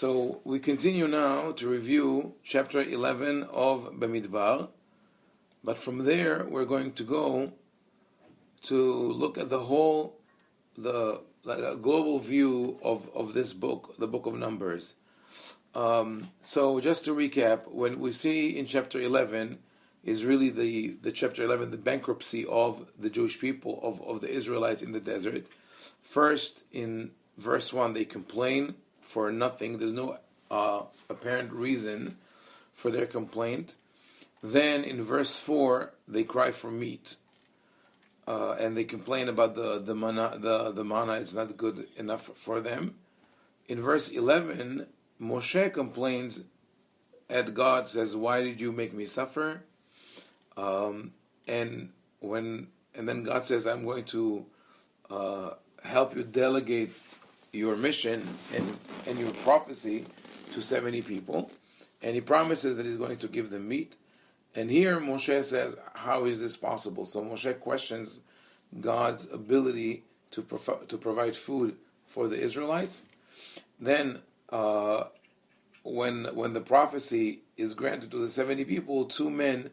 So we continue now to review chapter 11 of BeMidbar, but from there we're going to go to look at the whole, like a global view of this book, the book of Numbers. So just to recap, when we see in chapter 11 is really the chapter 11, the bankruptcy of the Jewish people, of the Israelites in the desert. First, in verse 1, they complain for nothing. There's no apparent reason for their complaint. Then in verse 4, they cry for meat. And they complain about the manna. The manna is not good enough for them. In verse 11, Moshe complains at God, says, "Why did you make me suffer?" And then God says, "I'm going to help you delegate your mission and your prophecy to 70 people." And he promises that he's going to give them meat. And here Moshe says, "How is this possible?" So Moshe questions God's ability to provide food for the Israelites. Then, when the prophecy is granted to the 70 people, two men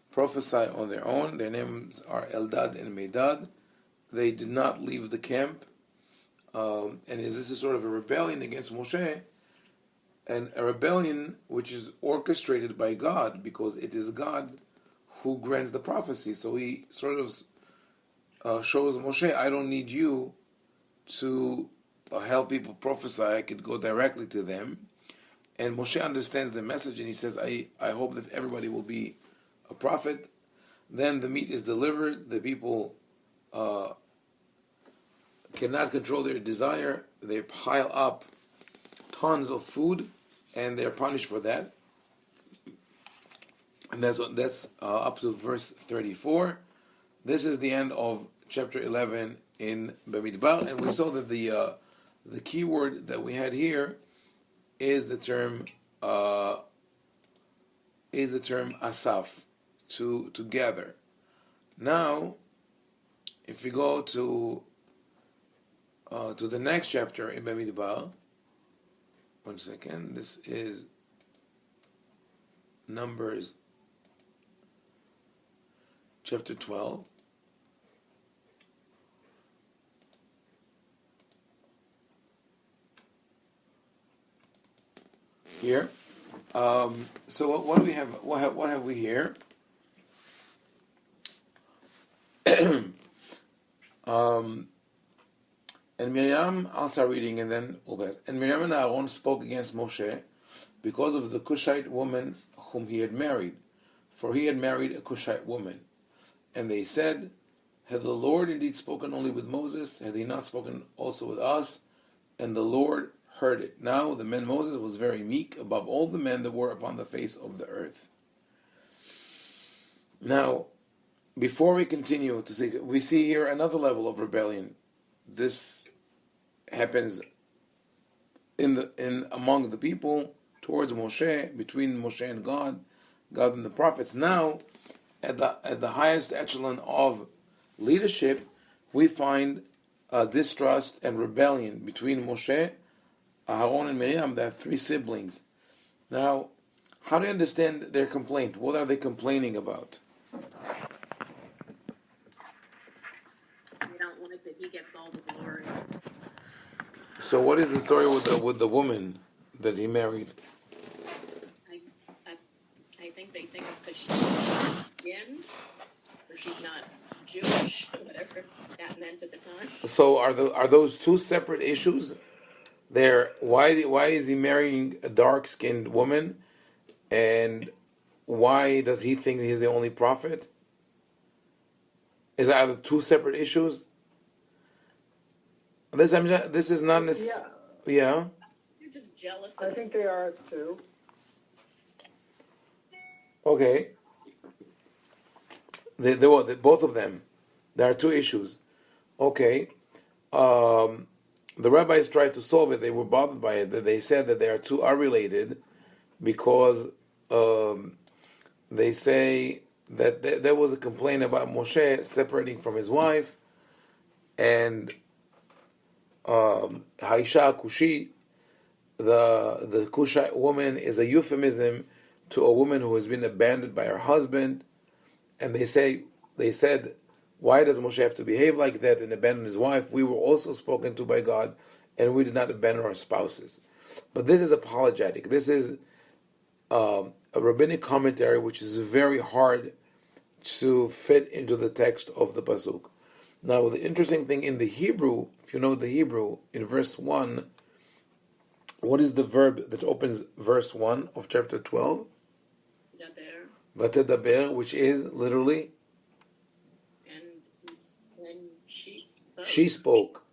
prophesy on their own. Their names are Eldad and Medad. They did not leave the camp, and this is sort of a rebellion against Moshe, and a rebellion which is orchestrated by God, because it is God who grants the prophecy. So he sort of shows Moshe, "I don't need you to help people prophesy. I could go directly to them." And Moshe understands the message, and he says, I hope that everybody will be a prophet. Then the meat is delivered. The people cannot control their desire. They pile up tons of food, and they're punished for that. And that's up to verse 34. This is the end of chapter 11 in BeMidbar, and we saw that the key word that we had here is the term asaf, to gather. Now, if we go to the next chapter in BeMidbar, one second. This is Numbers chapter 12. Here, so what do we have? What have we here? And Miriam, I'll start reading, and then Obed. And Miriam and Aaron spoke against Moshe because of the Cushite woman whom he had married, for he had married a Cushite woman. And they said, "Had the Lord indeed spoken only with Moses? Had he not spoken also with us?" And the Lord heard it. Now the man Moses was very meek above all the men that were upon the face of the earth. Now, before we continue to see, we see here another level of rebellion. This happens in among the people towards Moshe, between Moshe and God and the prophets. Now, at the highest echelon of leadership, we find distrust and rebellion between Moshe, Aaron, and Miriam. They have three siblings. Now, how do you understand their complaint? What are they complaining about? They don't like that he gets all the glory. So, what is the story with the woman that he married? I think they think it's because she's dark skinned, or she's not Jewish, whatever that meant at the time. So, are those two separate issues? Why is he marrying a dark-skinned woman, and why does he think he's the only prophet? Is that the two separate issues? This is not necessarily. Yeah. You're just jealous. I think they are too. Okay. They both of them. There are two issues. Okay. The rabbis tried to solve it. They were bothered by it. They said that they are related, because they say that there was a complaint about Moshe separating from his wife, and Haisha Kushi, the Cushite woman is a euphemism to a woman who has been abandoned by her husband, and they said, why does Moshe have to behave like that and abandon his wife? We were also spoken to by God, and we did not abandon our spouses. But this is apologetic. This is a rabbinic commentary which is very hard to fit into the text of the pasuk. Now, the interesting thing in the Hebrew, if you know the Hebrew, in verse 1, what is the verb that opens verse 1 of chapter 12? Vatedaber, which is literally? And she spoke. She spoke.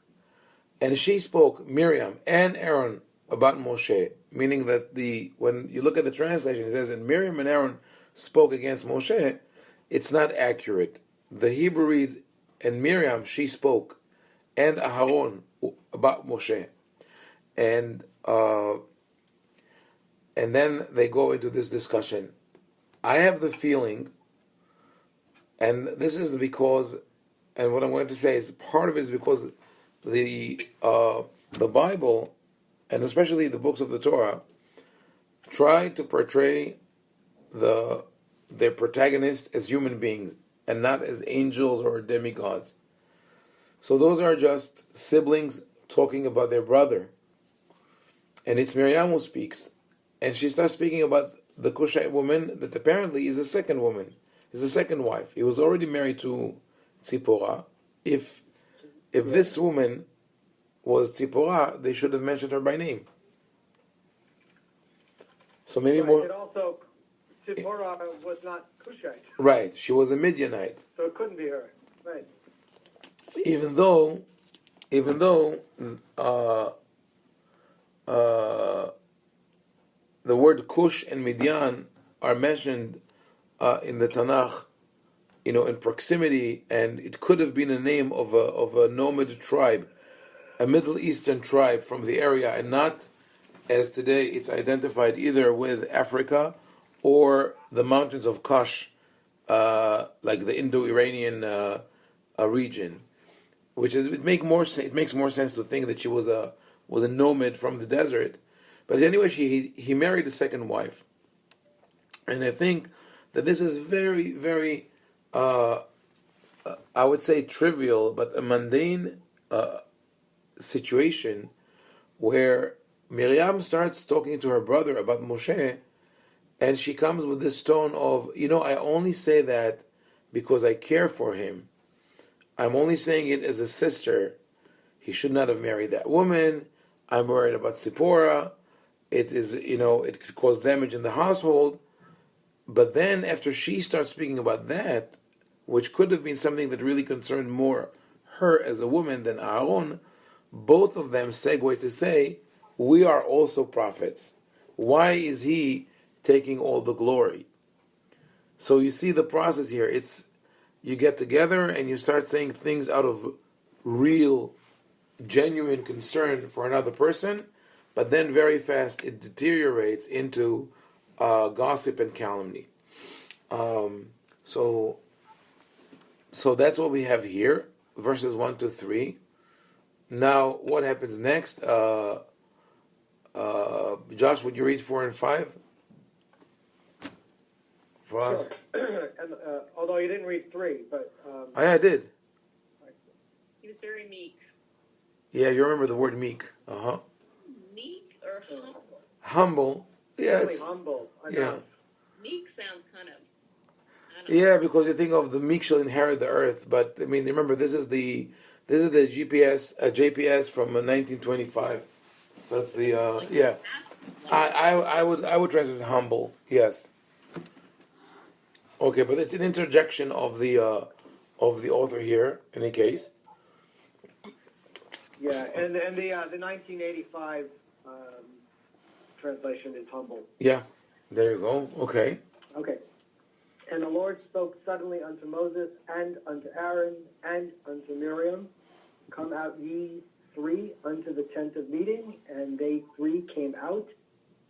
And she spoke, Miriam and Aaron, about Moshe. Meaning that when you look at the translation, it says, and Miriam and Aaron spoke against Moshe. It's not accurate. The Hebrew reads, and Miriam, she spoke, and Aharon about Moshe. And then they go into this discussion. I have the feeling, and this is because, and what I'm going to say is part of it is because the Bible, and especially the books of the Torah, try to portray their protagonists as human beings and not as angels or demigods. So those are just siblings talking about their brother. And it's Miriam who speaks. And she starts speaking about the Cushite woman that apparently is a second woman, is a second wife. He was already married to Tzipporah. If this woman was Tzipporah, they should have mentioned her by name. So maybe more. And also, Tzipporah was not Cushite. Right, she was a Midianite. So it couldn't be her. Right. Even though the word Cush and Midian are mentioned in the Tanakh, in proximity, and it could have been a name of a nomad tribe, a Middle Eastern tribe from the area, and not as today it's identified either with Africa or the mountains of Kush, like the Indo-Iranian region, which is it makes more sense to think that she was a nomad from the desert. But anyway, he married a second wife, and I think that this is very, very, I would say trivial, but a mundane situation where Miriam starts talking to her brother about Moshe, and she comes with this tone of, I only say that because I care for him. I'm only saying it as a sister. He should not have married that woman. I'm worried about Tzipporah. It is, it could cause damage in the household. But then after she starts speaking about that, which could have been something that really concerned more her as a woman than Aaron, both of them segue to say, we are also prophets. Why is he taking all the glory? So you see the process here. It's you get together and you start saying things out of real, genuine concern for another person, but then very fast it deteriorates into gossip and calumny. So that's what we have here, verses 1 to 3. Now, what happens next? Josh, would you read 4 and 5? For us? Sure. And, although you didn't read 3, but... I did. He was very meek. Yeah, you remember the word meek. Uh-huh. Meek or humble? Humble. Yeah, really it's... humble. Yeah. Meek sounds kind of... Yeah, because you think of the meek shall inherit the earth, but I mean, remember this is the JPS from 1925. So that's the yeah. I would translate as humble. Yes. Okay, but it's an interjection of the author here. In any case. Yeah, and the 1985 translation is humble. Yeah. There you go. Okay. Okay. And the Lord spoke suddenly unto Moses, and unto Aaron, and unto Miriam, come out ye three unto the tent of meeting. And they three came out.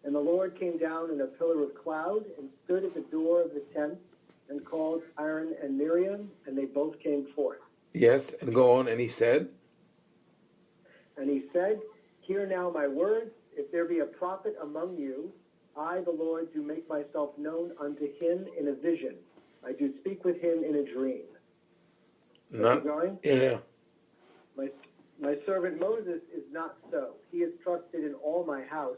And the Lord came down in a pillar of cloud, and stood at the door of the tent, and called Aaron and Miriam, and they both came forth. Yes, and go on, and he said, And he said, Hear now my words, if there be a prophet among you, I, the Lord, do make myself known unto him in a vision. I do speak with him in a dream. Not, going? yeah. My servant Moses is not so. He is trusted in all my house.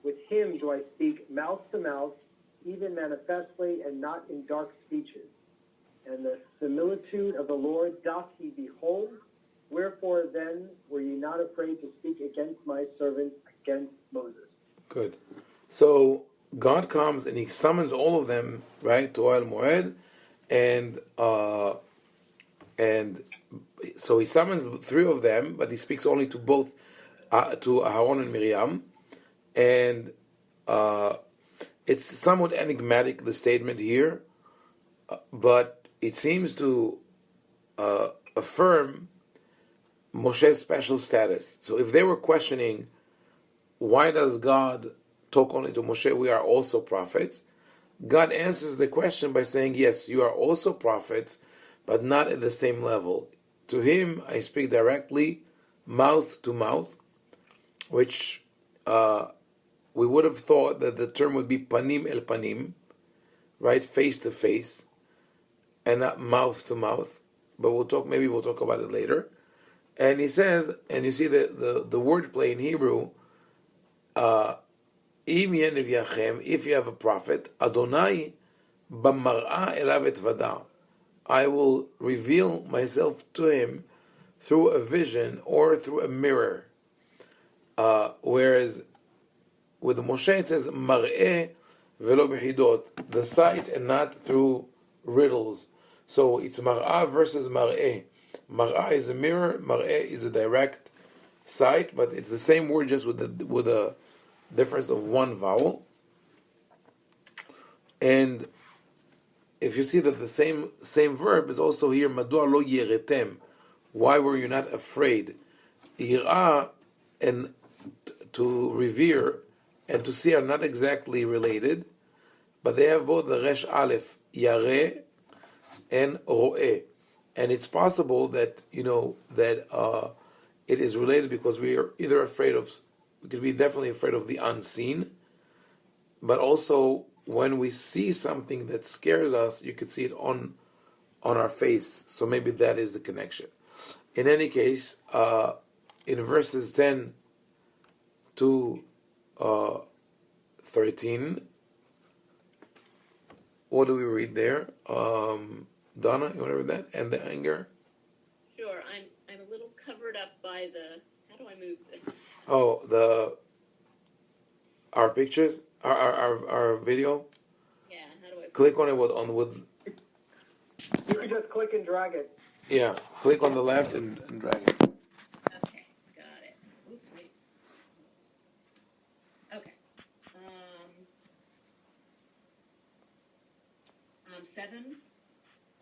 With him do I speak mouth to mouth, even manifestly, and not in dark speeches. And the similitude of the Lord doth he behold. Wherefore then were ye not afraid to speak against my servant, against Moses? Good. So God comes and he summons all of them, right, to Oel Moed, and so he summons three of them, but he speaks only to both, to Aaron and Miriam, and it's somewhat enigmatic, the statement here, but it seems to affirm Moshe's special status. So if they were questioning, why does God talk only to Moshe, we are also prophets, God answers the question by saying, yes, you are also prophets, but not at the same level. To him, I speak directly, mouth to mouth, which we would have thought that the term would be panim el panim, right, face to face, and not mouth to mouth. But maybe we'll talk about it later. And he says, and you see the wordplay in Hebrew, if you have a prophet, Adonai b'mar'a elav etvada, I will reveal myself to him through a vision or through a mirror. Whereas with Moshe it says mar'eh velo b'hidot, the sight and not through riddles. So it's mar'ah versus mar'eh. Mar'ah is a mirror, mar'eh is a direct sight, but it's the same word, just with a difference of one vowel. And if you see that the same verb is also here, madua lo yeretem, why were you not afraid? Yirah and to revere and to see are not exactly related, but they have both the resh aleph, yareh, and ro'eh. And it's possible that, it is related because we are either we could be definitely afraid of the unseen, but also when we see something that scares us, you could see it on our face. So maybe that is the connection. In any case, in verses 10 to 13, what do we read there? Donna, you want to read that? And the anger? Sure. I'm a little covered up by the. How do I move this? Oh, our pictures, our video. Yeah. How do I? Click on it with. You can just click and drag it. Yeah, click on the left and drag it. Okay, got it. Oops, wait. Okay. 7.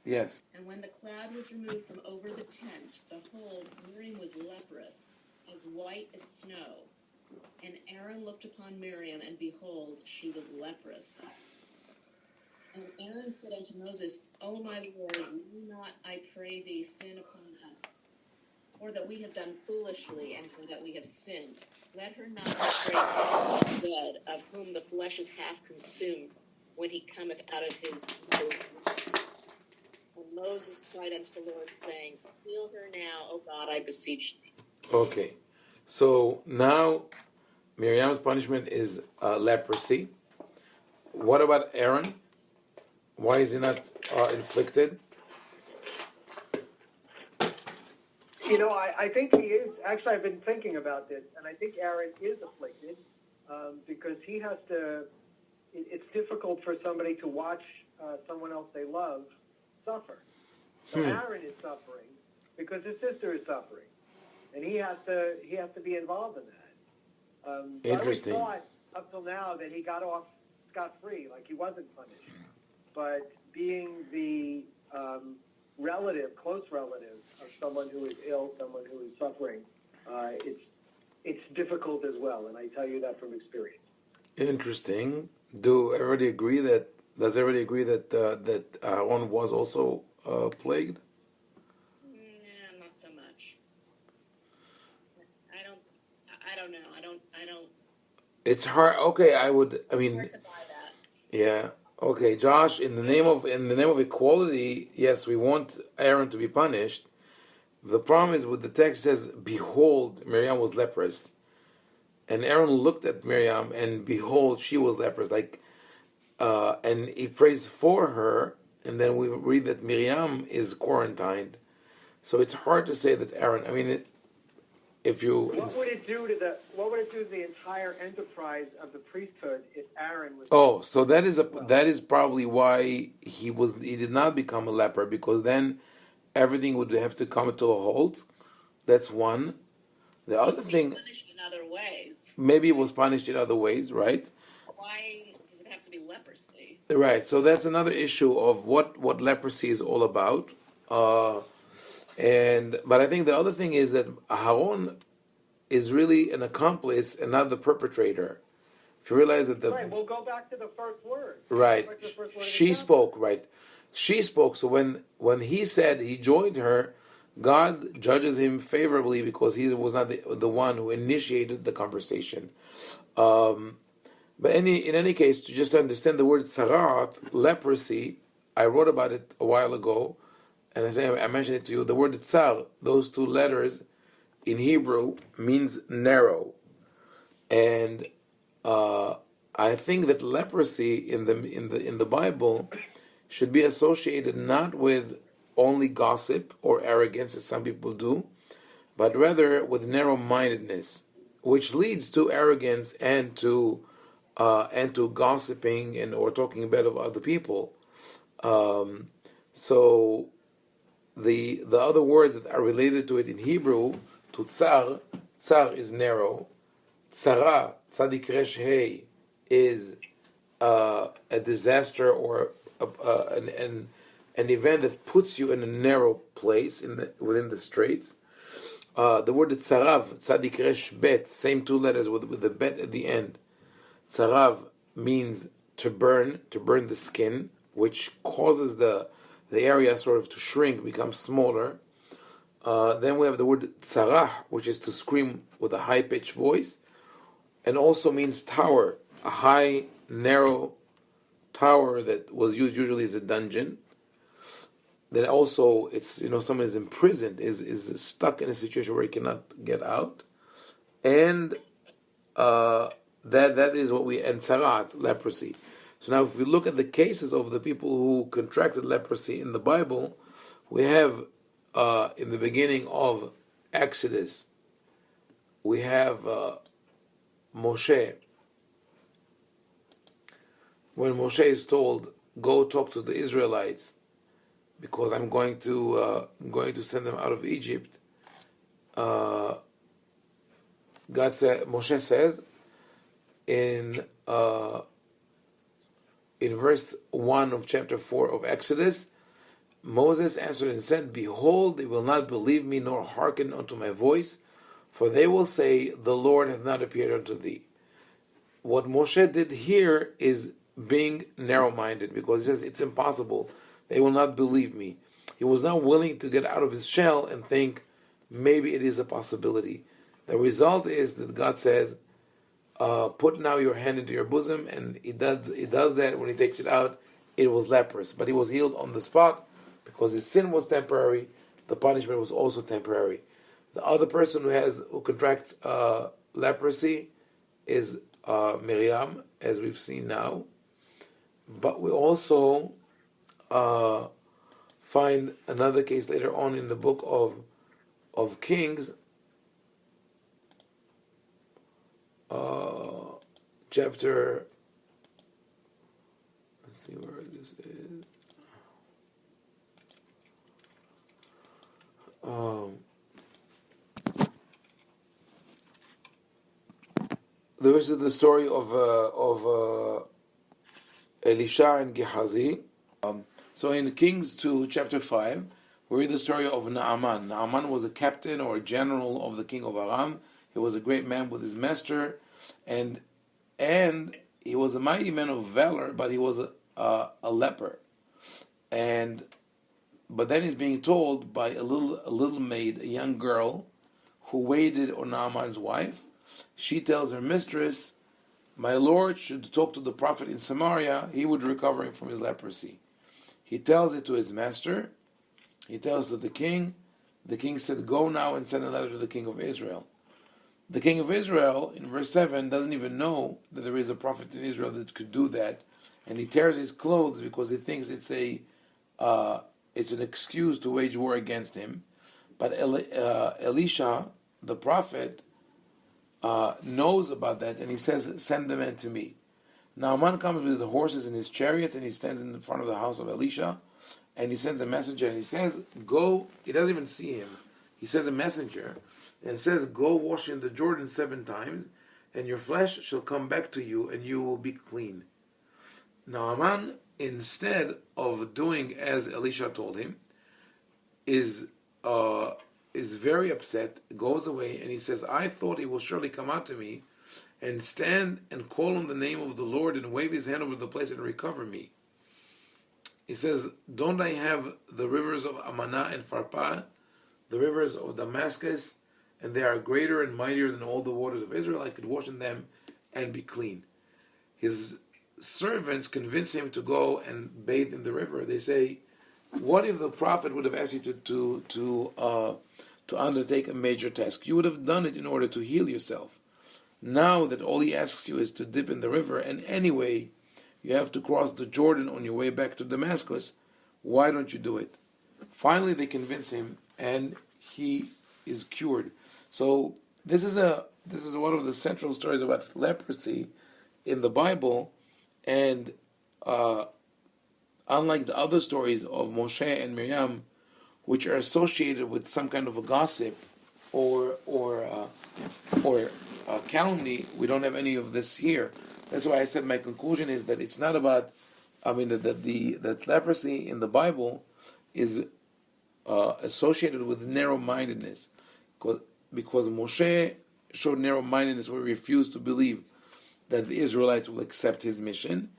Yes. And when the cloud was removed from over the tent, behold, Miriam was leprous, as white as snow. And Aaron looked upon Miriam, and behold, she was leprous. And Aaron said unto Moses, O my Lord, will not, I pray thee, sin upon us, or that we have done foolishly, and for that we have sinned. Let her not be dead, of whom the flesh is half consumed, when he cometh out of his womb. And Moses cried unto the Lord, saying, heal her now, O God, I beseech thee. Okay. So now Miriam's punishment is leprosy. What about Aaron? Why is he not inflicted? I think he is. Actually, I've been thinking about this, and I think Aaron is afflicted because he has to. It's difficult for somebody to watch someone else they love suffer. So Aaron is suffering because his sister is suffering, and he has to be involved in that. Interesting. I always thought up till now that he got off scot-free, like he wasn't punished. But being the close relative of someone who is ill, someone who is suffering, it's difficult as well, and I tell you that from experience. Interesting. Does everybody agree that Aaron was also plagued? Yeah, not so much. I don't know. I don't It's hard. Okay, I would. I mean, Hard to buy that. yeah. Okay, Josh. In the name of equality, yes, we want Aaron to be punished. The problem is with the text says, "Behold, Miriam was leprous," and Aaron looked at Miriam, and behold, she was leprous. And he prays for her, and then we read that Miriam is quarantined. So it's hard to say that Aaron. I mean, if you. What would it do to the entire enterprise of the priesthood if Aaron was? Oh, so that is probably why he did not become a leper, because then everything would have to come to a halt. That's one. The other thing, Punished in other ways. maybe it was punished in other ways, right? Why does it have to be leprosy? Right. So that's another issue of what leprosy is all about. But I think the other thing is that Aaron is really an accomplice and not the perpetrator. If you realize that Right, we'll go back to the first word. right, she spoke, right. She spoke. So when he said he joined her, God judges him favorably because he was not the one who initiated the conversation. But in any case, to just understand the word tsarat, leprosy, I wrote about it a while ago, and I mentioned it to you. The word tsar, those two letters in Hebrew means narrow, and I think that leprosy in the Bible should be associated not with only gossip or arrogance, as some people do, but rather with narrow-mindedness, which leads to arrogance and to gossiping or talking bad of other people. So the other words that are related to it in Hebrew, to tsar is narrow, tzara, tzadik resh hey, is a disaster or an event that puts you in a narrow place within the straits. The word tzarav, tzadik resh bet, same two letters with the bet at the end. Tzarav means to burn the skin, which causes the area sort of to shrink, become smaller. Then we have the word tzarah, which is to scream with a high-pitched voice, and also means tower, a high, narrow tower that was used usually as a dungeon. Then also, it's someone is imprisoned, is stuck in a situation where he cannot get out, and that is what and tzarat, leprosy. So now, if we look at the cases of the people who contracted leprosy in the Bible, we have in the beginning of Exodus, we have Moshe. When Moshe is told, "Go talk to the Israelites, because I'm going to send them out of Egypt," Moshe says in verse 1 of chapter 4 of Exodus, Moses answered and said, "Behold, they will not believe me nor hearken unto my voice, for they will say, the Lord hath not appeared unto thee." What Moshe did here is being narrow-minded, because he says it's impossible. They will not believe me. He was not willing to get out of his shell and think maybe it is a possibility. The result is that God says, "Put now your hand into your bosom," and he does that. When he takes it out, it was leprous, but he was healed on the spot because his sin was temporary. The punishment was also temporary. The other person who contracts leprosy is Miriam, as we've seen now. But we also find another case later on in the book of Kings, chapter. Let's see where this is. This is the story of Elisha and Gehazi. So in Kings 2, chapter 5, we read the story of Naaman. Naaman was a captain or a general of the king of Aram. He was a great man with his master, and he was a mighty man of valor, but he was a leper. But then he's being told by a little maid, a young girl, who waited on Naaman's wife. She tells her mistress my Lord should talk to the prophet in Samaria, he would recover him from his leprosy. He tells it to his master. He tells it to the king. The king said, go now and send a letter to the king of Israel. The king of Israel, in verse 7, doesn't even know that there is a prophet in Israel that could do that. And he tears his clothes because he thinks it's an excuse to wage war against him. But Elisha, the prophet, knows about that, and he says, send the men to me. Naaman comes with the horses and his chariots, and he stands in front of the house of Elisha, and he sends a messenger, and he says, go. He doesn't even see him. He says a messenger, and says, go wash in the Jordan 7 times, and your flesh shall come back to you, and you will be clean. Naaman, instead of doing as Elisha told him, is very upset, goes away, and he says, I thought he will surely come out to me and stand and call on the name of the Lord and wave his hand over the place and recover me. He says, don't I have the rivers of Amanah and Pharpar, the rivers of Damascus, and they are greater and mightier than all the waters of Israel? I could wash in them and be clean. His servants convince him to go and bathe in the river. They say, what if the prophet would have asked you to undertake a major task? You would have done it in order to heal yourself. Now that all he asks you is to dip in the river, and anyway, you have to cross the Jordan on your way back to Damascus, why don't you do it? Finally, they convince him, and he is cured. So this is one of the central stories about leprosy in the Bible, and unlike the other stories of Moshe and Miriam, which are associated with some kind of a gossip or calumny, we don't have any of this here. That's why I said my conclusion is that it's not about, that leprosy in the Bible is associated with narrow-mindedness, because Moshe showed narrow-mindedness where he refused to believe that the Israelites will accept his mission,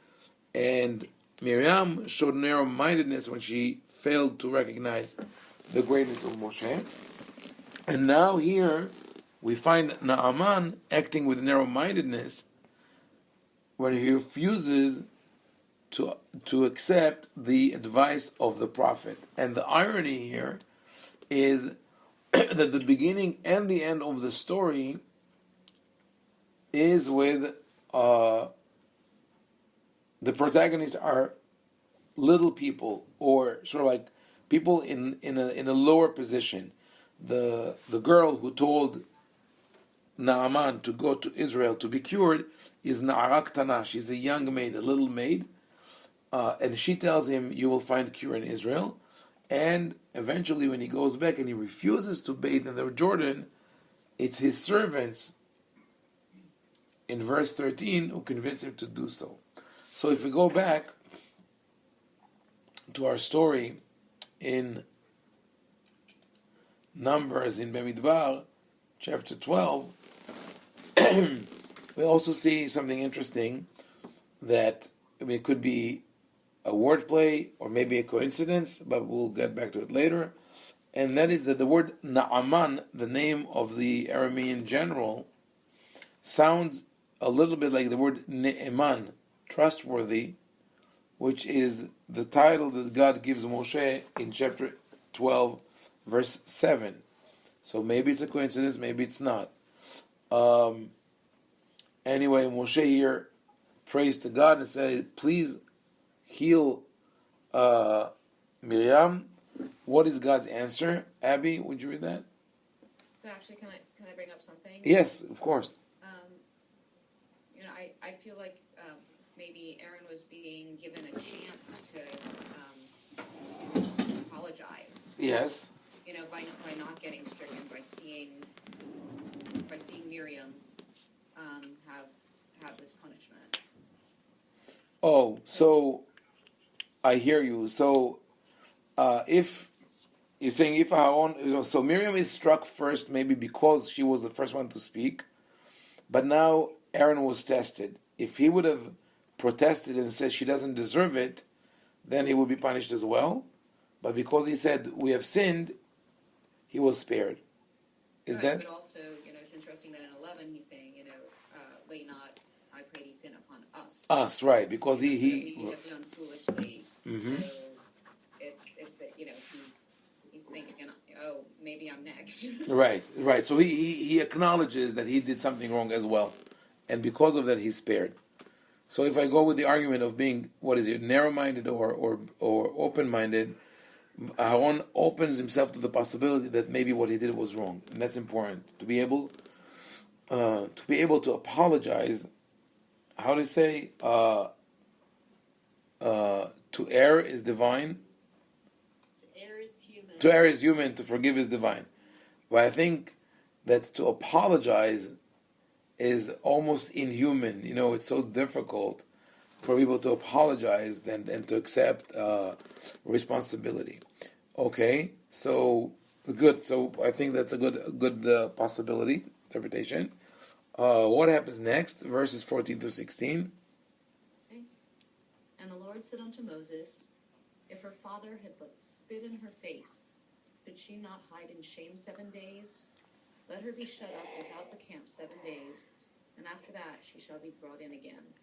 and Miriam showed narrow-mindedness when she failed to recognize the greatness of Moshe. And now here we find Naaman acting with narrow-mindedness when he refuses to accept the advice of the prophet. And the irony here is that the beginning and the end of the story is with the protagonists are little people, or sort of like people in a lower position. The girl who told Naaman to go to Israel to be cured is Na'ara Ktana. She's a young maid, a little maid, and she tells him, you will find cure in Israel. And eventually when he goes back and he refuses to bathe in the Jordan, it's his servants in verse 13 who convince him to do so. So if we go back to our story in Numbers, in BeMidbar, chapter 12, we also see something interesting that, it could be a wordplay or maybe a coincidence, but we'll get back to it later. And that is that the word Naaman, the name of the Aramean general, sounds a little bit like the word Ne'eman, trustworthy, which is the title that God gives Moshe in chapter 12, verse 7. So maybe it's a coincidence, maybe it's not. Anyway, Moshe here prays to God and says, please heal Miriam. What is God's answer? Abby, would you read that? Actually, can I bring up something? Yes, of course. I feel like maybe Aaron was being given a chance to apologize. Yes. By not getting stricken, by seeing Miriam have this punishment. Oh, so I hear you. So if you're saying if Aaron, so Miriam is struck first, maybe because she was the first one to speak, but now Aaron was tested. If he would have protested and said she doesn't deserve it, then he would be punished as well. But because he said we have sinned, he was spared. Is right, that? But also, it's interesting that in 11 he's saying, lay not, I pray thee, Us, right? Because we he have done foolishly. Mhm. So it's that he's thinking, oh, maybe I'm next. Right. So he acknowledges that he did something wrong as well, and because of that, he's spared. So if I go with the argument of being narrow-minded or open-minded, Aaron opens himself to the possibility that maybe what he did was wrong, and that's important to be able to apologize. How to say to err is divine, Err is human. to err is human, to forgive is divine. But I think that to apologize is almost inhuman. It's so difficult for people to apologize and to accept responsibility. Okay, so good. So I think that's a good possibility interpretation. What happens next? Verses 14 to 16. Okay. And the Lord said unto Moses, if her father had but spit in her face, could she not hide in shame 7 days? Let her be shut up without the camp 7 days, and after that she shall be brought in again.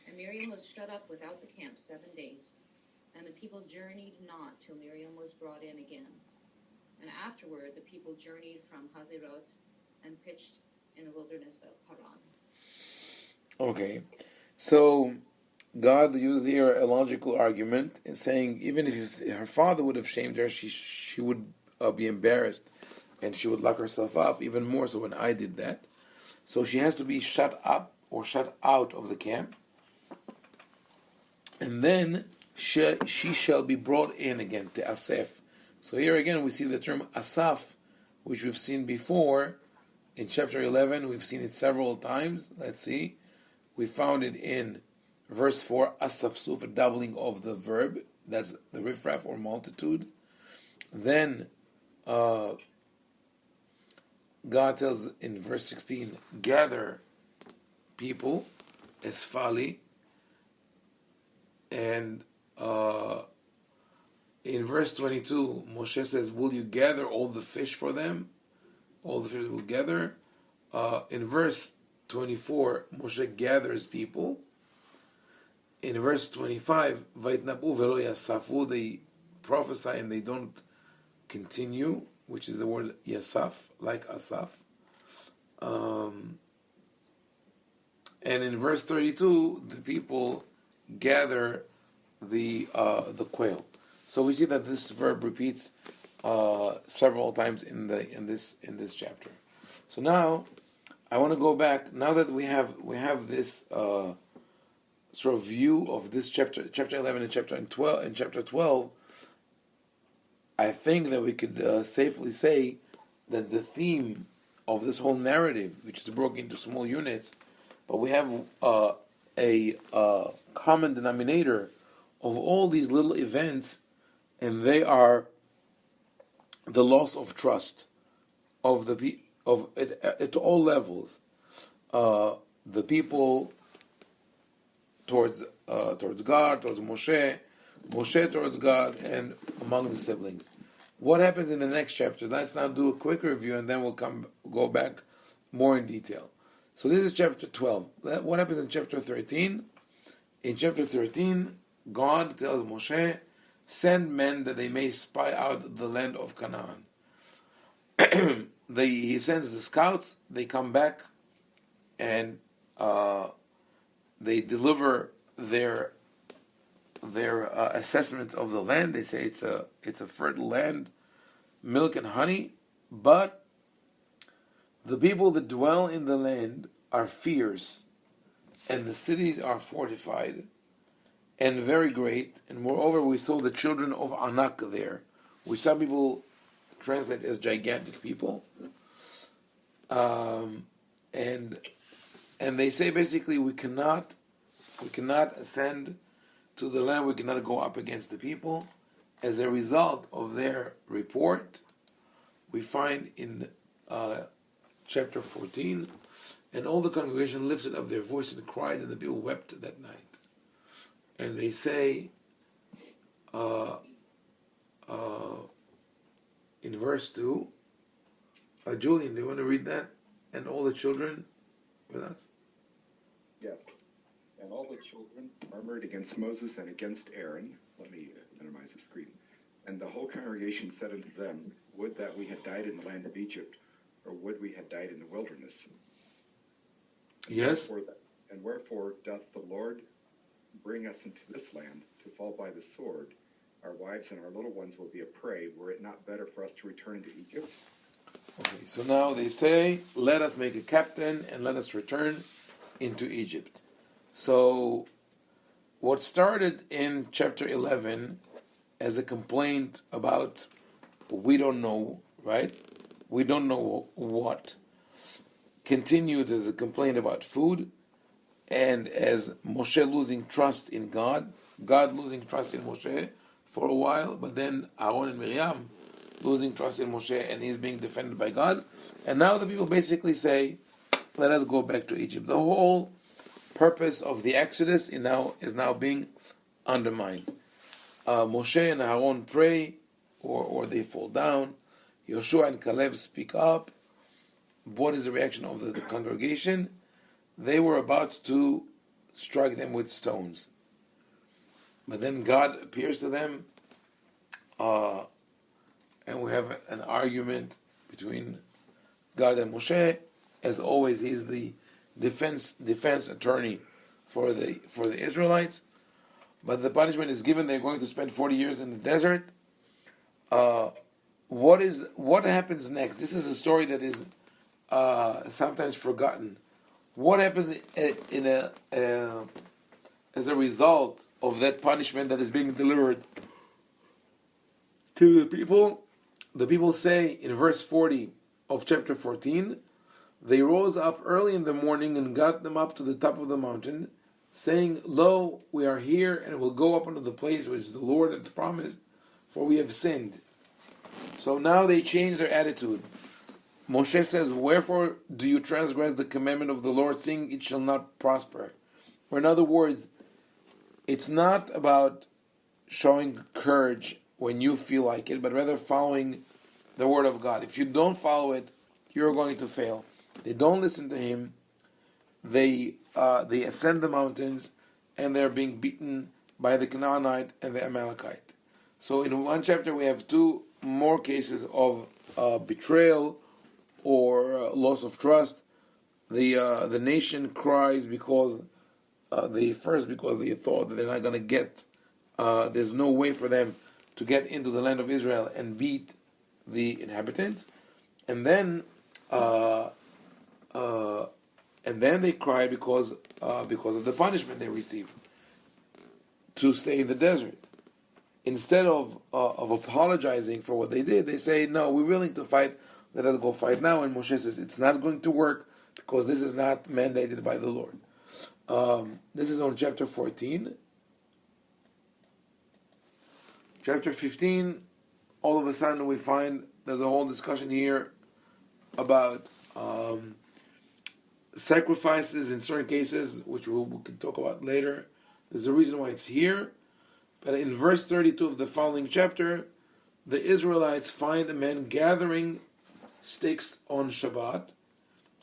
And Miriam was shut up without the camp 7 days, and the people journeyed not till Miriam was brought in again. And afterward the people journeyed from Hazerot and pitched in the wilderness of Paran. Okay, so God used here a logical argument in saying even if her father would have shamed her, she would be embarrassed, and she would lock herself up even more so when I did that. So she has to be shut up or shut out of the camp, and then she shall be brought in again to Asaf. So here again we see the term Asaf, which we've seen before in chapter 11. We've seen it several times. Let's see. We found it in verse 4, Asaf Suf, a doubling of the verb. That's the riffraff or multitude. Then God tells in verse 16, gather people, Esfali. And in verse 22, Moshe says, will you gather all the fish for them? All the fish will gather. In verse 24, Moshe gathers people. In verse 25, Vaitnabu velo yasafu, they prophesy and they don't continue, which is the word yasaf, like Asaf. And in verse 32, the people gather the quail. So we see that this verb repeats several times in this chapter. So now I want to go back. Now that we have this sort of view of this chapter 11 and chapter 12, I think that we could safely say that the theme of this whole narrative, which is broken into small units, but we have a common denominator of all these little events, and they are the loss of trust of at all levels. The people towards God, towards Moshe towards God, and among the siblings. What happens in the next chapter? Let's now do a quick review, and then we'll go back more in detail. So this is chapter 12. What happens in chapter 13? In chapter 13, God tells Moshe, send men that they may spy out the land of Canaan. He sends the scouts, they come back, and they deliver their assessment of the land. They say it's a fertile land, milk and honey, but the people that dwell in the land are fierce, and the cities are fortified and very great. And moreover, we saw the children of Anak there, which some people translate as gigantic people. And they say basically we cannot ascend to the land, we cannot go up against the people. As a result of their report, we find in chapter 14, and all the congregation lifted up their voice and cried, and the people wept that night. And they say, in verse 2, Julian, do you want to read that? And all the children with us? Yes. And all the children murmured against Moses and against Aaron. Let me minimize the screen. And the whole congregation said unto them, would that we had died in the land of Egypt, or would we had died in the wilderness? Yes. And wherefore doth the Lord bring us into this land to fall by the sword? Our wives and our little ones will be a prey. Were it not better for us to return into Egypt? Okay, so now they say, let us make a captain and let us return into Egypt. So what started in chapter 11 as a complaint about we don't know, right? We don't know what. Continued as a complaint about food, and as Moshe losing trust in God, God losing trust in Moshe for a while, but then Aaron and Miriam losing trust in Moshe, and he's being defended by God. And now the people basically say, let us go back to Egypt. The whole purpose of the Exodus is now being undermined. Moshe and Aaron pray, or they fall down. Yoshua and Caleb speak up. What is the reaction of the congregation? They were about to strike them with stones. But then God appears to them, and we have an argument between God and Moshe. As always, he's the defense attorney for the Israelites. But the punishment is given. They're going to spend 40 years in the desert. What happens next? This is a story that is sometimes forgotten. What happens as a result of that punishment that is being delivered to the people? The people say in verse 40 of chapter 14, they rose up early in the morning and got them up to the top of the mountain, saying, lo, we are here, and will go up unto the place which the Lord hath promised, for we have sinned. So now they change their attitude. Moshe says, wherefore do you transgress the commandment of the Lord, seeing it shall not prosper? Or in other words, it's not about showing courage when you feel like it, but rather following the word of God. If you don't follow it, you're going to fail. They don't listen to him. They ascend the mountains, and they're being beaten by the Canaanite and the Amalekite. So in one chapter we have two more cases of betrayal or loss of trust. The nation cries because they thought that they're not going to get. There's no way for them to get into the land of Israel and beat the inhabitants, and then they cry because of the punishment they received to stay in the desert. Instead of apologizing for what they did, they say, no, we're willing to fight. Let us go fight now. And Moshe says, it's not going to work because this is not mandated by the Lord. This is on chapter 14. Chapter 15, all of a sudden we find there's a whole discussion here about sacrifices in certain cases, which we can talk about later. There's a reason why it's here. But in verse 32 of the following chapter, the Israelites find a man gathering sticks on Shabbat.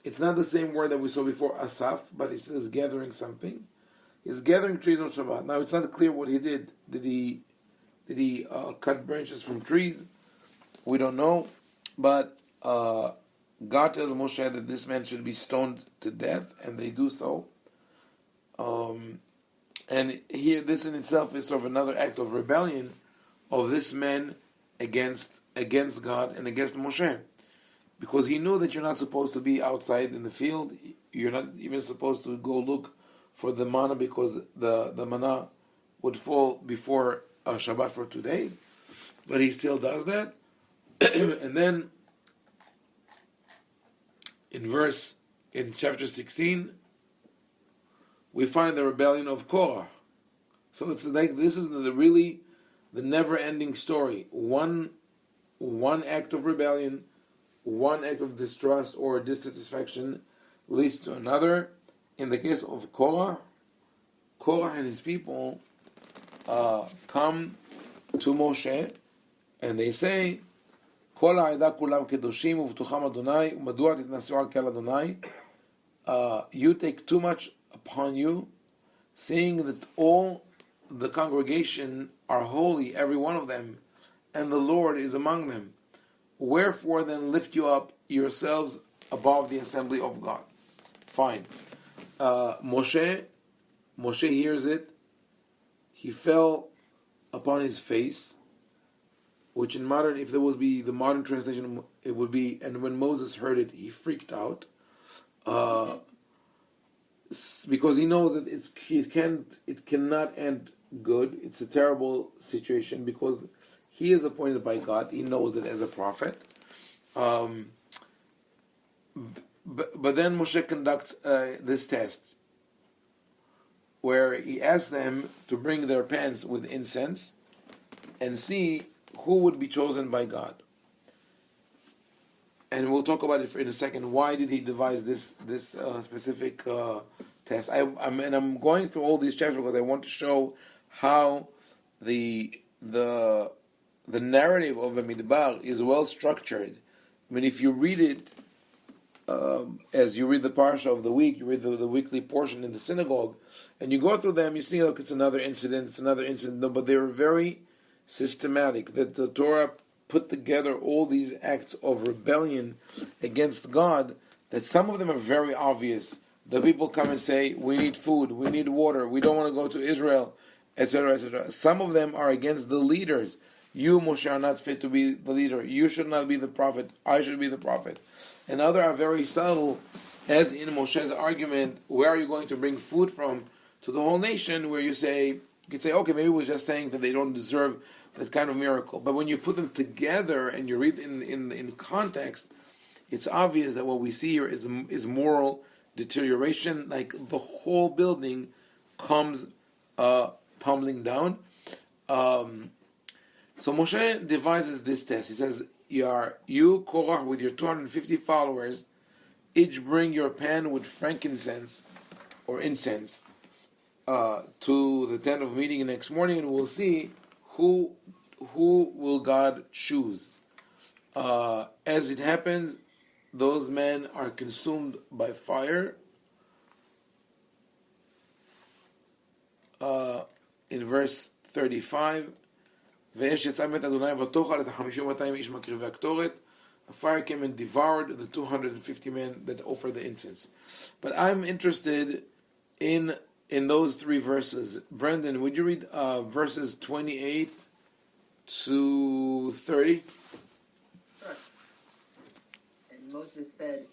It's not the same word that we saw before, asaf, but he says gathering something. He's gathering trees on Shabbat. Now it's not clear what he did. Did he cut branches from trees? We don't know. But God tells Moshe that this man should be stoned to death, and they do so. And here, this in itself is sort of another act of rebellion of this man against God and against Moshe, because he knew that you're not supposed to be outside in the field. You're not even supposed to go look for the manna, because the manna would fall before Shabbat for 2 days. But he still does that. And then in chapter 16, we find the rebellion of Korah. So it's like this is the never-ending story. One act of rebellion, one act of distrust or dissatisfaction leads to another. In the case of Korah and his people come to Moshe and they say, "Kol ha'eda kulam kedoshim uvtucham Adonai umadua titnasu al kel Adonai." You take too much upon you, saying that all the congregation are holy, every one of them, and the Lord is among them. Wherefore then lift you up yourselves above the assembly of God. Fine. Moshe hears it. He fell upon his face, which in modern, if there would be the modern translation, it would be, and when Moses heard it, he freaked out. Because he knows that it cannot end good. It's a terrible situation because he is appointed by God. He knows it as a prophet. But then Moshe conducts this test where he asks them to bring their pans with incense and see who would be chosen by God. And we'll talk about it in a second. Why did he devise this specific test? I'm going through all these chapters because I want to show how the narrative of BeMidbar is well structured. I mean, if you read it as you read the parsha of the week, you read the weekly portion in the synagogue, and you go through them, you see, look, it's another incident, no, but they were very systematic. That the Torah put together all these acts of rebellion against God, that some of them are very obvious. The people come and say, we need food, we need water, we don't want to go to Israel, etc., etc. Some of them are against the leaders. You, Moshe, are not fit to be the leader. You should not be the prophet. I should be the prophet. And other are very subtle, as in Moshe's argument, where are you going to bring food from to the whole nation, where you could say, okay, maybe we're just saying that they don't deserve that kind of miracle. But when you put them together and you read in context, it's obvious that what we see here is moral deterioration, like the whole building comes tumbling down. So Moshe devises this test. He says, you, Korah, with your 250 followers, each bring your pan with frankincense or incense to the tent of meeting the next morning, and we'll see who will God choose. As it happens, those men are consumed by fire. In verse 35, a fire came and devoured the 250 men that offered the incense. But I'm interested in those three verses. Brendan, would you read verses 28 to 30? Sure. And Moses said,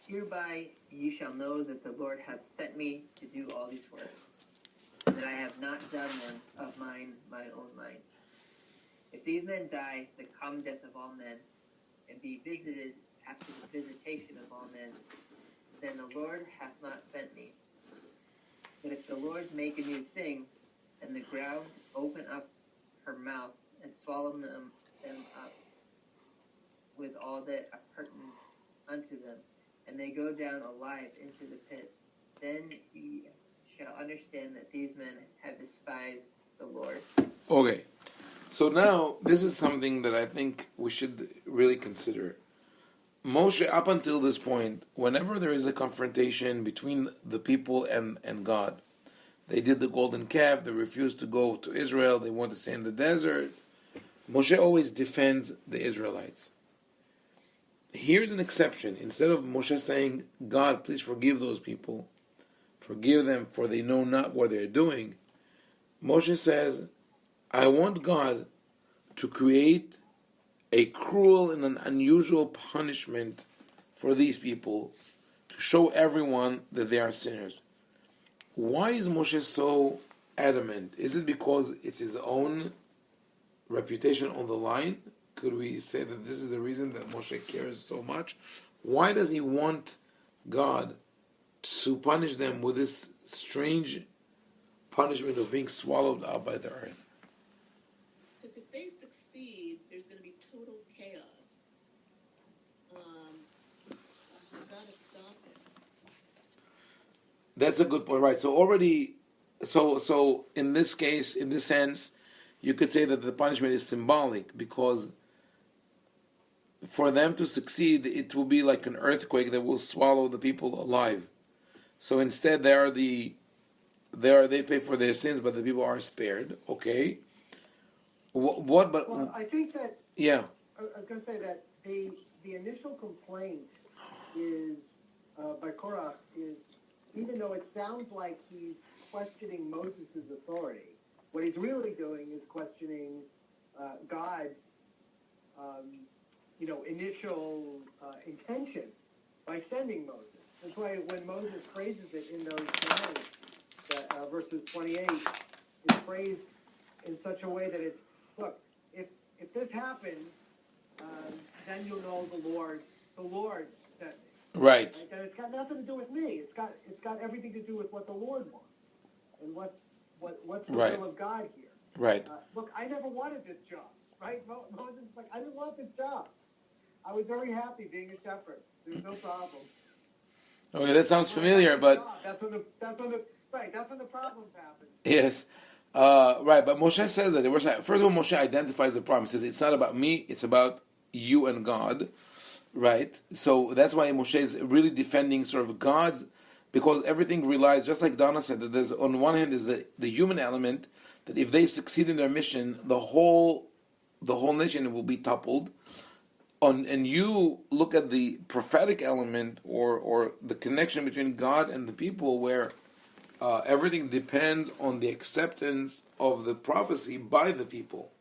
hereby you shall know that the Lord hath sent me to do all these works, that I have not done them of my own mind. If these men die the common death of all men, and be visited after the visitation of all men, then the Lord hath not sent me. But if the Lord make a new thing, and the ground open up her mouth, and swallow them up with all that are pertinent unto them, and they go down alive into the pit, then ye shall understand that these men have despised the Lord. Okay. So now, this is something that I think we should really consider. Moshe, up until this point, whenever there is a confrontation between the people and God, they did the golden calf, they refused to go to Israel, they want to stay in the desert, Moshe always defends the Israelites. Here's an exception. Instead of Moshe saying, God, please forgive those people, forgive them for they know not what they're doing, Moshe says, I want God to create a cruel and an unusual punishment for these people to show everyone that they are sinners. Why is Moshe so adamant? Is it because it's his own reputation on the line? Could we say that this is the reason that Moshe cares so much? Why does he want God to punish them with this strange punishment of being swallowed up by the earth? Because if they succeed, there's going to be total chaos. You've got to stop it. That's a good point, right? So in this case, in this sense, you could say that the punishment is symbolic, because for them to succeed, it will be like an earthquake that will swallow the people alive. So instead, they are the they pay for their sins, but the people are spared. Okay. What? But Well, I think that yeah. I was going to say that the initial complaint is by Korach is, even though it sounds like he's questioning Moses' authority, what he's really doing is questioning God's initial intention by sending Moses. That's why when Moses phrases it in those lines, that, verses 28, is phrased in such a way that it's, look, if this happens, then you'll know the Lord sent me. Right. And it's got nothing to do with me. It's got everything to do with what the Lord wants and what's the will of God here. Right. Look, I never wanted this job. Right? Moses is like, I didn't want this job. I was very happy being a shepherd. There's no problem. Okay, that sounds familiar, but that's when the problems happen. yes, right. But Moshe says that first of all, Moshe identifies the problem. He says it's not about me; it's about you and God, right? So that's why Moshe is really defending sort of God's, because everything relies, just like Donna said, that there's on one hand is the human element, that if they succeed in their mission, the whole nation will be toppled. And you look at the prophetic element or the connection between God and the people, where everything depends on the acceptance of the prophecy by the people.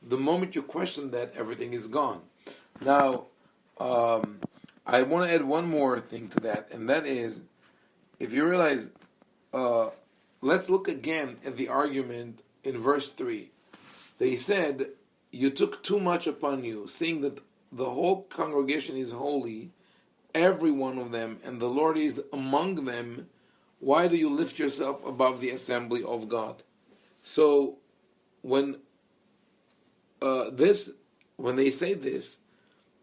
The moment you question that, everything is gone. Now, I want to add one more thing to that, and that is, if you realize, let's look again at the argument in verse 3. They said, you took too much upon you, seeing that the whole congregation is holy, every one of them, and the Lord is among them. Why do you lift yourself above the assembly of God? So, when they say this,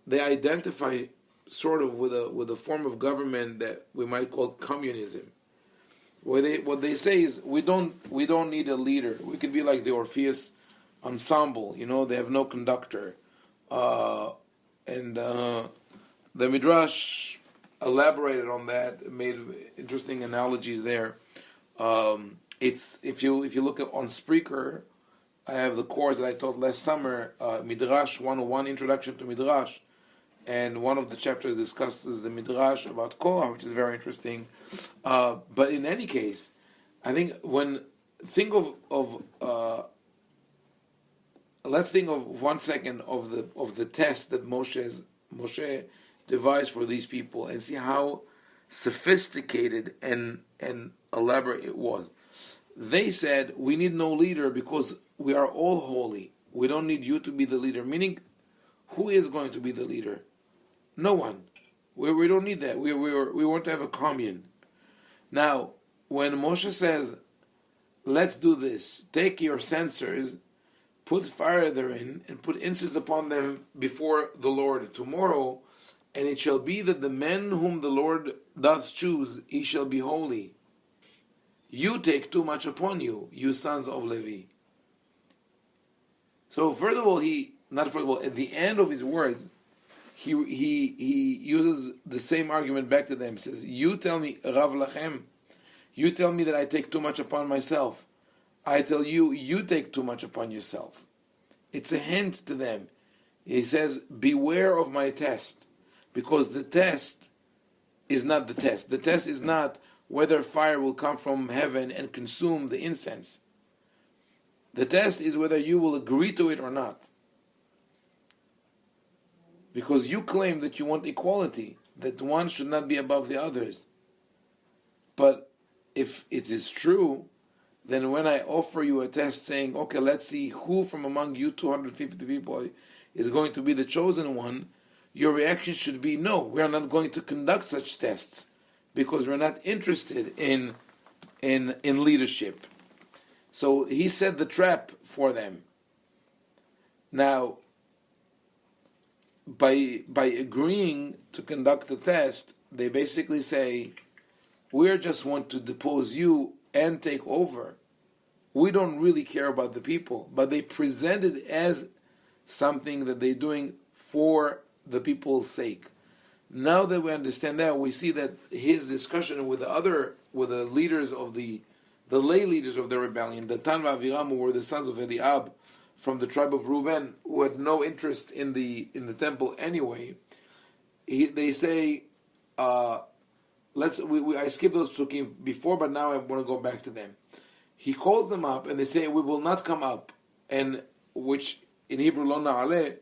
they identify sort of with a form of government that we might call communism. What they say is we don't need a leader. We could be like the Orpheus ensemble. They have no conductor. And the Midrash elaborated on that, made interesting analogies there. It's if you look on Spreaker, I have the course that I taught last summer, Midrash 101, Introduction to Midrash, and one of the chapters discusses the Midrash about Korah, which is very interesting. But in any case, I think let's think of 1 second of the test that Moshe devised for these people, and see how sophisticated and elaborate it was. They said, we need no leader because we are all holy. We don't need you to be the leader. Meaning, who is going to be the leader? No one. We don't need that. We want to have a commune. Now, when Moshe says, let's do this, take your censers, put fire therein, and put incense upon them before the Lord tomorrow, and it shall be that the men whom the Lord doth choose, he shall be holy. You take too much upon you, you sons of Levi. So at the end of his words, he uses the same argument back to them. He says, you tell me, Rav Lachem, you tell me that I take too much upon myself. I tell you, you take too much upon yourself. It's a hint to them. He says, beware of my test, because the test is not the test. The test is not whether fire will come from heaven and consume the incense. The test is whether you will agree to it or not. Because you claim that you want equality, that one should not be above the others. But if it is true, then when I offer you a test saying, okay, let's see who from among you 250 people is going to be the chosen one, your reaction should be, no, we are not going to conduct such tests because we're not interested in leadership. So he set the trap for them. Now, by agreeing to conduct the test, they basically say, we just want to depose you and take over. We don't really care about the people, but they present it as something that they're doing for the people's sake. Now that we understand that, we see that his discussion with the leaders of the the lay leaders of the rebellion, Datan and Aviram, who were the sons of Eliab from the tribe of Reuben, who had no interest in the temple anyway, they say, I skipped those psukim before, but now I want to go back to them. He calls them up, and they say, we will not come up, and which in Hebrew, lo na'aleh,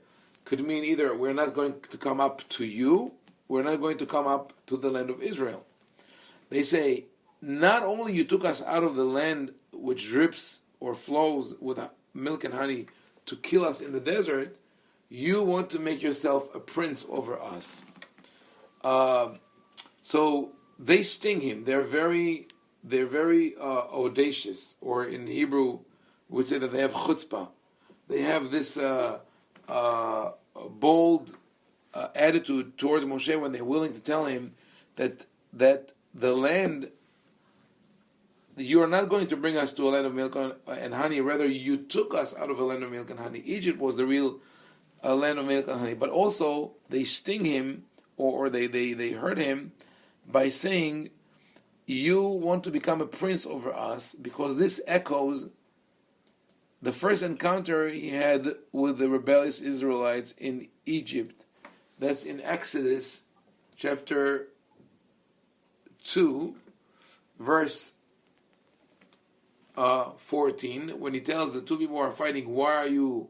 could mean either we're not going to come up to you, we're not going to come up to the land of Israel. They say, not only you took us out of the land which drips or flows with milk and honey to kill us in the desert, you want to make yourself a prince over us. So they sting him. They're very audacious, or in Hebrew, we would say that they have chutzpah. They have this bold attitude towards Moshe when they're willing to tell him that the land, you are not going to bring us to a land of milk and honey. Rather, you took us out of a land of milk and honey. Egypt was the real land of milk and honey. But also, they sting him, or they hurt him by saying, you want to become a prince over us, because this echoes the first encounter he had with the rebellious Israelites in Egypt. That's in Exodus chapter 2, verse 14, when he tells the two people who are fighting, why are you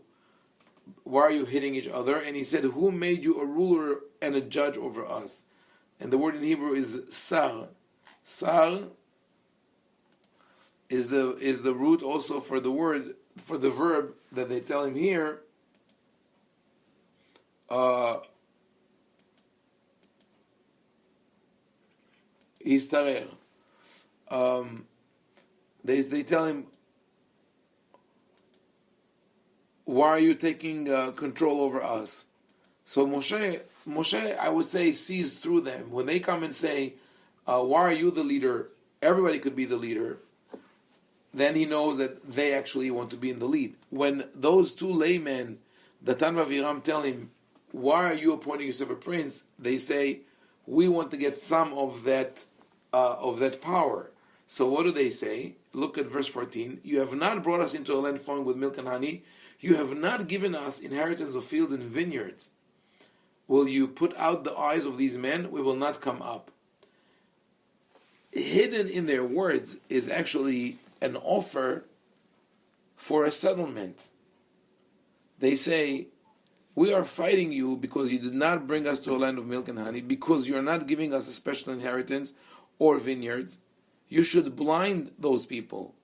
hitting each other? And he said, who made you a ruler and a judge over us? And the word in Hebrew is sar. Sar is the root also for the verb that they tell him here. Histarer. They tell him, why are you taking control over us? So Moshe, I would say, sees through them. When they come and say, why are you the leader? Everybody could be the leader. Then he knows that they actually want to be in the lead. When those two laymen, Datan and Aviram, tell him, why are you appointing yourself a prince? They say, we want to get some of that power. So what do they say? Look at verse 14. You have not brought us into a land flowing with milk and honey. You have not given us inheritance of fields and vineyards. Will you put out the eyes of these men? We will not come up. Hidden in their words is actually an offer for a settlement. They say, we are fighting you because you did not bring us to a land of milk and honey, because you are not giving us a special inheritance or vineyards. You should blind those people.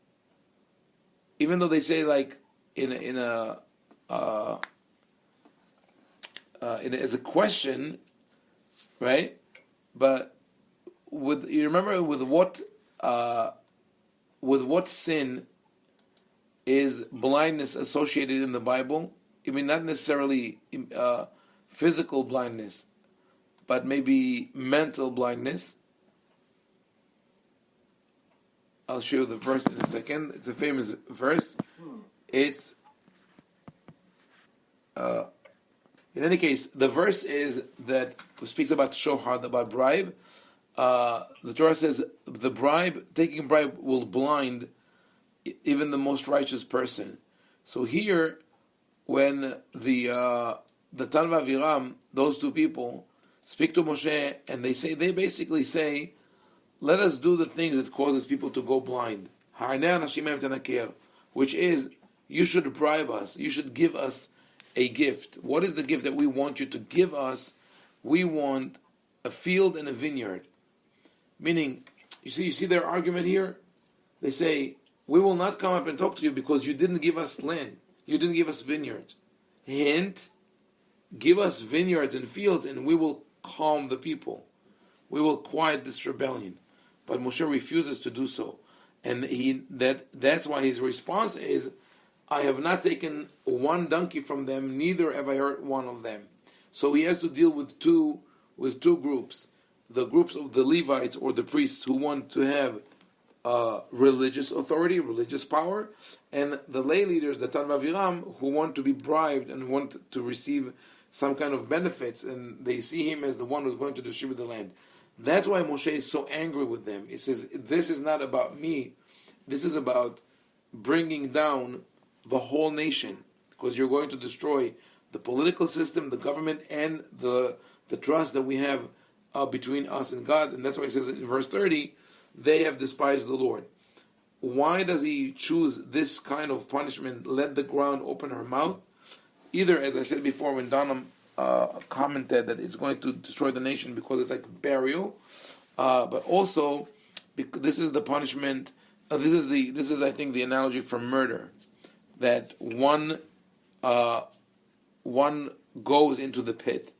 Even though they say, like, as a question, right? But you remember with what sin is blindness associated in the Bible? I mean, not necessarily physical blindness, but maybe mental blindness. I'll show you the verse in a second. It's a famous verse. It's in any case, the verse is that speaks about shohad, about bribe. The Torah says taking bribe will blind even the most righteous person. So here, when the Datan and Aviram, those two people, speak to Moshe, and they basically say, let us do the things that causes people to go blind. Which is, you should bribe us. You should give us a gift. What is the gift that we want you to give us? We want a field and a vineyard. Meaning, you see their argument here? They say, we will not come up and talk to you because you didn't give us land. You didn't give us vineyards. Hint, give us vineyards and fields and we will calm the people. We will quiet this rebellion. But Moshe refuses to do so. And that's why his response is, I have not taken one donkey from them, neither have I hurt one of them. So he has to deal with two groups. The groups of the Levites or the priests who want to have religious authority, religious power, and the lay leaders, the Datan and Aviram, who want to be bribed and want to receive some kind of benefits, and they see him as the one who's going to distribute the land. That's why Moshe is so angry with them. He says, this is not about me. this is about bringing down the whole nation, because you're going to destroy the political system, the government, and the trust that we have between us and God. And that's why it says in verse 30, they have despised the Lord. Why does he choose this kind of punishment? Let the ground open her mouth. Either, as I said before, when Donna commented that it's going to destroy the nation because it's like burial, but also because this is the punishment. This is I think the analogy for murder, that one goes into the pit,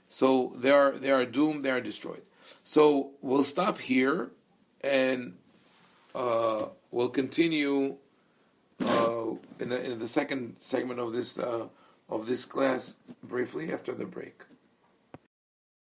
so they are doomed, they are destroyed. So we'll stop here, and we'll continue in the second segment of this class briefly after the break.